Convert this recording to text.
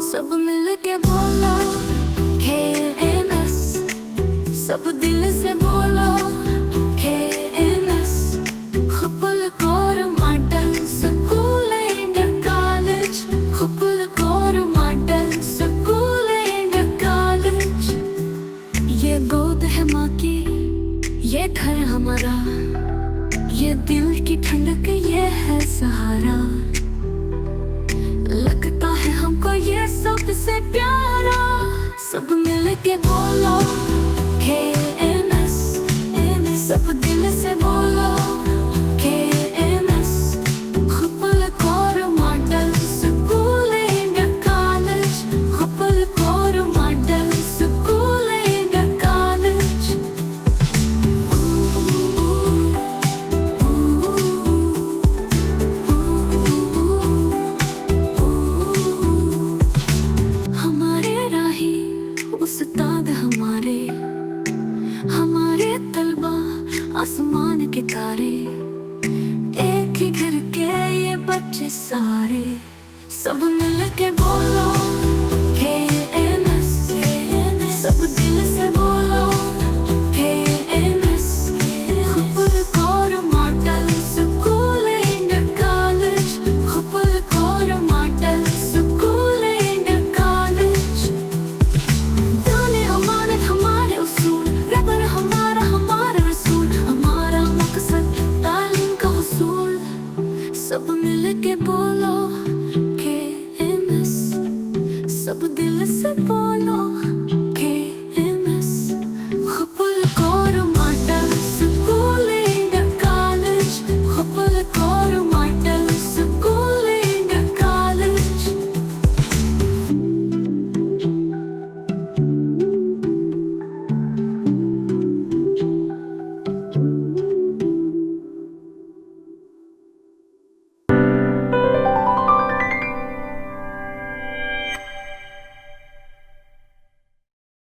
सब मिल के बोलो KNS, सब दिल से बोलो KNS, Khubbul Kaur Model School and College, Khubbul Kaur Model School and College। ये गोद है माँ की, ये घर हमारा, ये दिल की ठंडक, ये है सहारा। लगता है हमको ये सबसे प्यारा। सब मिल के बोलो KNS, सब दिल से बोलो